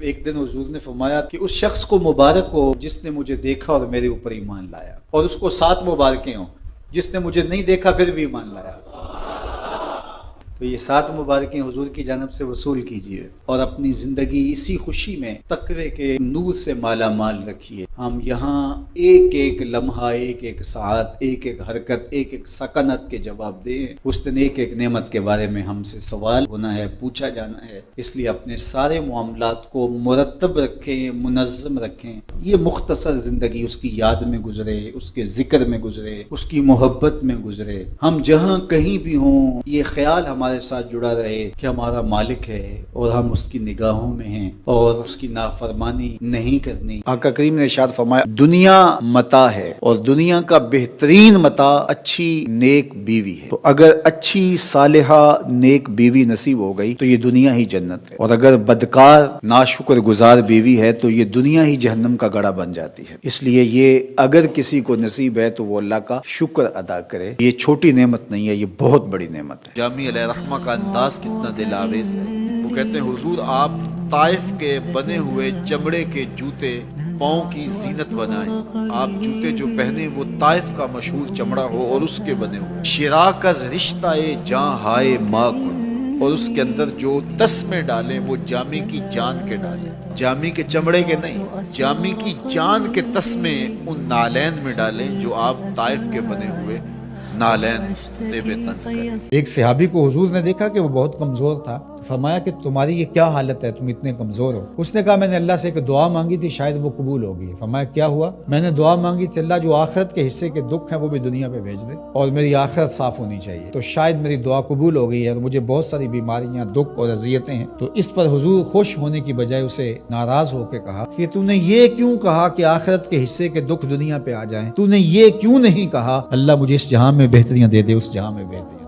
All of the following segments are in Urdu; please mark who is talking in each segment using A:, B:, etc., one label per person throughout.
A: ایک دن حضور نے فرمایا کہ اس شخص کو مبارک ہو جس نے مجھے دیکھا اور میرے اوپر ایمان لایا، اور اس کو 7 مبارکیں ہوں جس نے مجھے نہیں دیکھا پھر بھی ایمان لایا۔ تو یہ 7 مبارکیں حضور کی جانب سے وصول کیجیے اور اپنی زندگی اسی خوشی میں تقوی کے نور سے مالا مال رکھیے۔ ہم یہاں ایک ایک لمحہ، ایک ایک ساعت، ایک ایک حرکت، ایک ایک سکنت کے جواب دیں۔ اس دن ایک ایک نعمت کے بارے میں ہم سے سوال ہونا ہے، پوچھا جانا ہے۔ اس لیے اپنے سارے معاملات کو مرتب رکھیں، منظم رکھیں۔ یہ مختصر زندگی اس کی یاد میں گزرے، اس کے ذکر میں گزرے، اس کی محبت میں گزرے۔ ہم جہاں کہیں بھی ہوں یہ خیال ہمارے ساتھ جڑا رہے کہ ہمارا مالک ہے اور ہم اس کی نگاہوں میں ہیں اور اس کی نافرمانی نہیں کرنی۔ آقا کریم نے ارشاد فرمایا دنیا متاع ہے اور دنیا کا بہترین متاع اچھی نیک بیوی ہے۔ تو اگر اچھی صالحہ نیک بیوی نصیب ہو گئی تو یہ دنیا ہی جنت ہے، اور اگر بدکار ناشکر گزار بیوی ہے تو یہ دنیا ہی جہنم کا گڑھا بن جاتی ہے۔ اس لیے یہ اگر کسی کو نصیب ہے تو وہ اللہ کا شکر ادا کرے۔ یہ چھوٹی نعمت نہیں ہے، یہ بہت بڑی نعمت ہے۔ جامی علیہ رحمہ کا انداز کتنا دل آویز ہے۔ وہ کہتے ہیں حضور آپ طائف کے بنے ہوئے چمڑے کے جوتے پاؤں کی زینت بنائیں۔ آپ جوتے جو پہنے وہ طائف کا مشہور چمڑا ہو اور اس کے بنے ہو۔ شراکز رشتہ جاں ہائے ماں کن، اور اس کے اندر جو تسمے ڈالیں وہ جامی کی جان کے ڈالیں، جامی کے چمڑے کے نہیں، جامی کی جان کے تسمے ان نالین میں ڈالیں جو آپ طائف کے بنے ہوئے نالین زیب تن کریں۔
B: ایک صحابی کو حضور نے دیکھا کہ وہ بہت کمزور تھا، تو فرمایا کہ تمہاری یہ کیا حالت ہے، تم اتنے کمزور ہو؟ اس نے کہا میں نے اللہ سے ایک دعا مانگی تھی، شاید وہ قبول ہوگی۔ فرمایا کیا ہوا؟ میں نے دعا مانگی تھی اللہ جو آخرت کے حصے کے دکھ ہیں وہ بھی دنیا پہ بھیج دے اور میری آخرت صاف ہونی چاہیے، تو شاید میری دعا قبول ہو گئی ہے اور مجھے بہت ساری بیماریاں، دکھ اور اذیتیں ہیں۔ تو اس پر حضور خوش ہونے کی بجائے اسے ناراض ہو کے کہا کہ تو نے یہ کیوں کہا کہ آخرت کے حصے کے دکھ دنیا پہ آ جائیں؟ تو نے یہ کیوں نہیں کہا اللہ مجھے اس جہاں میں بہتریاں دے دے، اس جہاں میں بہتریاں دے دے؟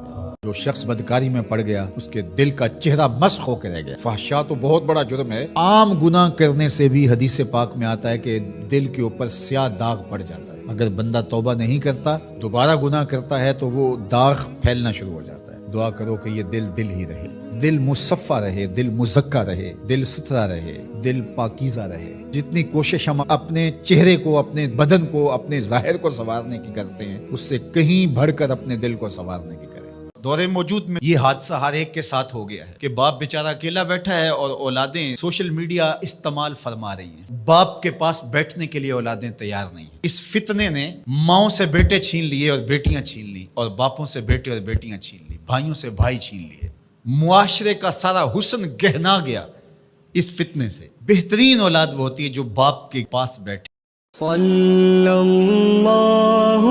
B: جو شخص بدکاری میں پڑ گیا اس کے دل کا چہرہ مسخ ہو کے رہ گیا۔ فحشا تو بہت بڑا جرم ہے، عام گناہ کرنے سے بھی حدیث پاک میں آتا ہے کہ دل کے اوپر سیاہ داغ پڑ جاتا ہے۔ اگر بندہ توبہ نہیں کرتا، دوبارہ گناہ کرتا ہے تو وہ داغ پھیلنا شروع ہو جاتا ہے۔ دعا کرو کہ یہ دل ہی رہے، دل مصفہ رہے، دل مزکہ رہے، دل ستھرا رہے، دل پاکیزہ رہے۔ جتنی کوشش ہم اپنے چہرے کو، اپنے بدن کو، اپنے ظاہر کو سنوارنے کی کرتے ہیں، اس سے کہیں بڑھ کر اپنے دل کو سنوارنے کی کریں۔ دور موجود میں یہ حادثہ ہر ایک کے ساتھ ہو گیا ہے کہ باپ بیچارہ اکیلا بیٹھا ہے اور اولادیں سوشل میڈیا استعمال فرما رہی ہیں۔ باپ کے پاس بیٹھنے کے لیے اولادیں تیار نہیں ہیں۔ اس فتنے نے ماؤں سے بیٹے چھین لیے اور بیٹیاں چھین لی، اور باپوں سے بیٹے اور بیٹیاں چھین لی، بھائیوں سے بھائی چھین لیے۔ معاشرے کا سارا حسن گہنا گیا اس فتنے سے۔ بہترین اولاد وہ ہوتی ہے جو باپ کے پاس بیٹھے۔
C: صلی اللہ